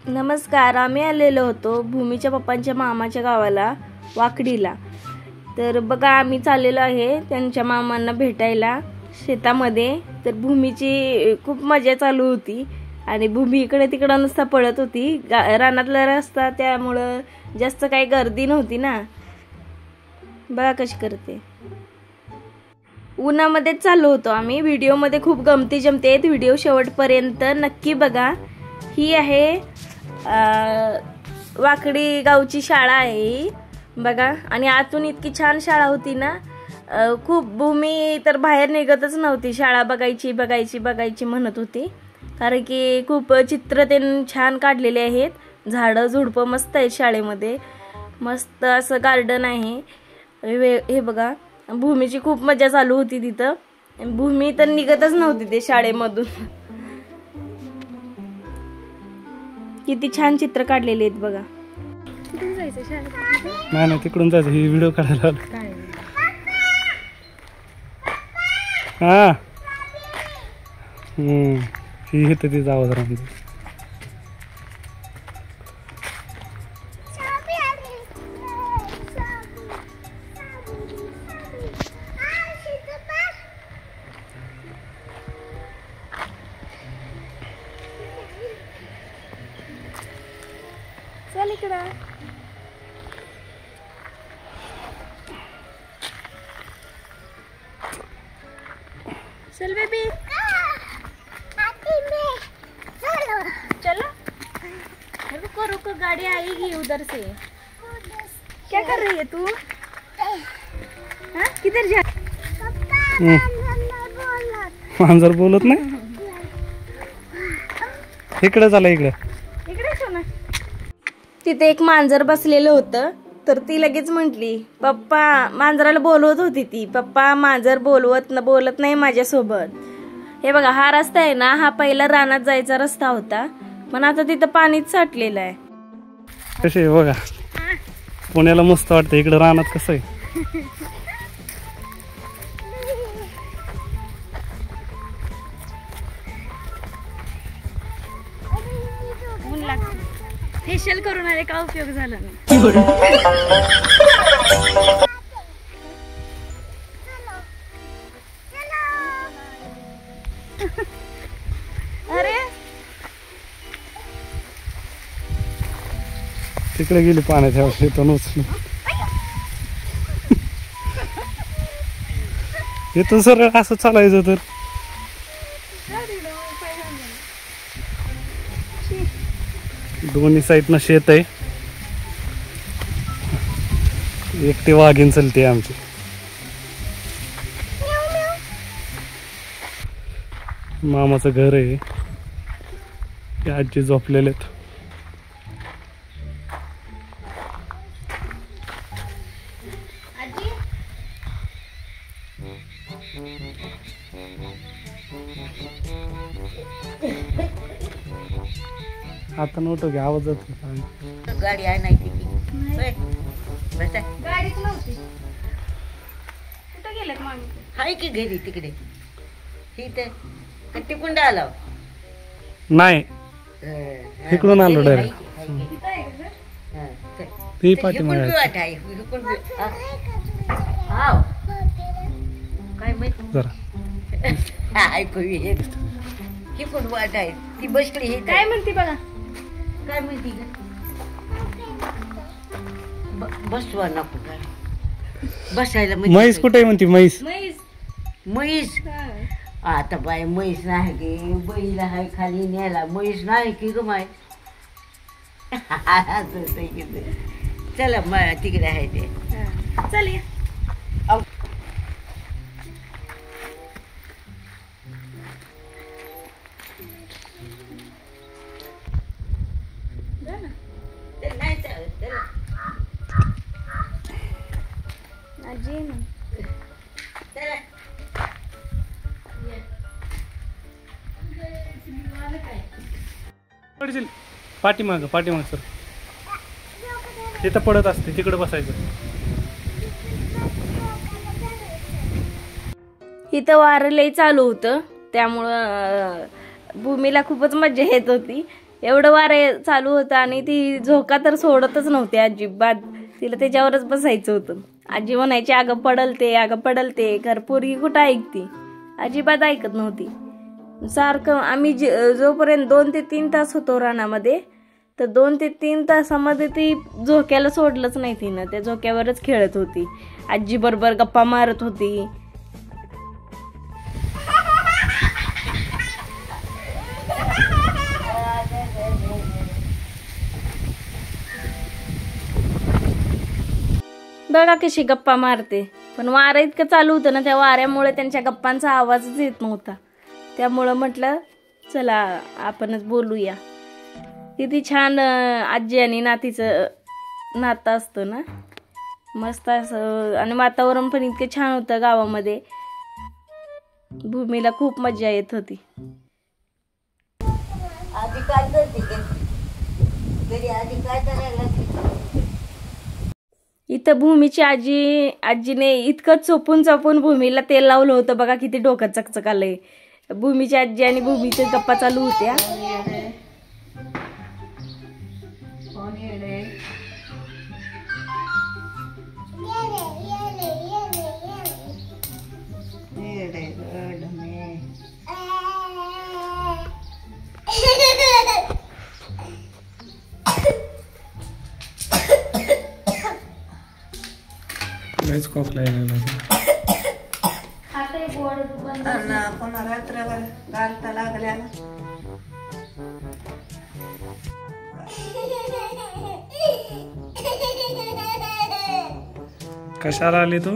नमस्कार. आम्ही आलेलो होतो भूमीच्या पप्पांच्या मामाच्या गावाला वाकडीला. तर बघा आम्ही चाललेलो आहे त्यांच्या मामांना भेटायला शेतामध्ये. तर भूमीची खूप मजा चालू होती आणि भूमी इकडे तिकडे नुसता पळत होती. रानातला रस्ता त्यामुळं जास्त काही गर्दी नव्हती ना. बघा कशी करते. उन्हामध्येच चाललो होतो आम्ही. व्हिडिओमध्ये खूप गमती जमती आहेत. व्हिडिओ शेवटपर्यंत नक्की बघा. ही आहे वाकडी गावची शाळा आहे बघा. आणि आतून इतकी छान शाळा होती ना. खूप भूमी तर बाहेर निघतच नव्हती. शाळा बघायची बघायची बघायची म्हणत होती. कारण की खूप चित्र ते छान काढलेले आहेत. झाडं झुडपं मस्त आहेत शाळेमध्ये. मस्त असं गार्डन आहे. हे बघा भूमीची खूप मजा चालू होती तिथं. भूमी तर निघतच नव्हती ते शाळेमधून. किती छान चित्र काढलेले आहेत बघा. नाही नाही तिकडून जायचं. ही व्हिडिओ काढायला हा ही इथं ती जावं जरा म्हणजे. चल इकडं. चल बेबी चलो. रुको रुको गाड़ी आएगी उधर से. क्या कर रही है तू? हाँ किधर जा? मांजर बोलत नाही. इकडे चला इकडे. इकडे सोना. तिथे एक मांजर बसलेलं होतं. तर ती लगेच म्हटली पप्पा. मांजराला बोलवत होती ती. पप्पा मांजर बोलत नाही माझ्यासोबत. हे बघा हा रस्ता आहे ना. हा पहिला रानात जायचा रस्ता होता. पण आता तिथं पाणीच साठलेलं आहे. कसे बघा पुण्याला मस्त वाटतं. इकडे रानात कसं आहे. फेशियल करून आले का उपयोग झाला नाही. अरे तिकडे गेली पाण्याच्या शेतून उचलून. इथून सरळ असं चालायचं तर. दोन्ही साईडनं शेत आहे. एकटी वाघीण चलते आमची. मामाचं घर आहे. ते आजी झोपलेले आहेत. आता नव्हतं की आवाज जातो. गाडी आहे नाही तिथे. गाडीच नव्हती. कुठे गेलेत मामी? हाय की घरी तिकडे. इथे तिकडून आलो नाही इकडून आलो डायरेक्ट. ती पाठीमागे काय माहिती जरा ऐकू येत. ही पण वाट आहे. ती बसली. हे काय म्हणते बघा. काय माहिती बसवा नको काय बसायला म्हैस कुठे आहे म्हणते. म्हैस म्हैस आता बाय म्हैस नाही गे. बैल आहे खाली न्यायला. म्हैस नाही की ग माय. चला तिकडे आहे ते. चल या. आजी ना. पाठीमाग सर. तिथं पडत असते. तिकडे बसायचं. इथं वारं लई चालू होतं त्यामुळं भूमीला खूपच मजा येत होती. एवढं वारे चालू होतं आणि ती झोका तर सोडतच नव्हती अजिबात. तिला त्याच्यावरच बसायचं होतं. आजी म्हणायची अगं पडलते घरपोरगी कुठं ऐकती, अजिबात ऐकत नव्हती. सारखं आम्ही जोपर्यंत 2 ते 3 तास होतो रानामध्ये, तर 2 ते 3 तासामध्ये ती झोक्याला सोडलंच नाही तिनं. त्या झोक्यावरच खेळत होती, आजी बरोबर गप्पा मारत होती. बघा कशी गप्पा मारते. पण वारं इतकं चालू होतं ना, त्या वाऱ्यामुळे त्यांच्या गप्पांचा आवाजच येत नव्हता. त्यामुळं म्हटलं चला आपणच बोलूया. किती छान आजी आणि नातीचं नातं असतं ना, मस्त असं. आणि वातावरण पण इतकं छान होतं गावामध्ये. भूमीला खूप मजा येत होती. आधी काय करते घरी, आधी काय करायला? इथं भूमीची आजीने इतकं चोपून भूमीला तेल लावलं होतं. बघा किती डोकं चकचक आलंय. भूमीची आजी आणि भूमीच्या गप्पा चालू होत्या. लयच खोकला यायला आपण रात्रभर घालता लागल्या ना. कशाला आली तू?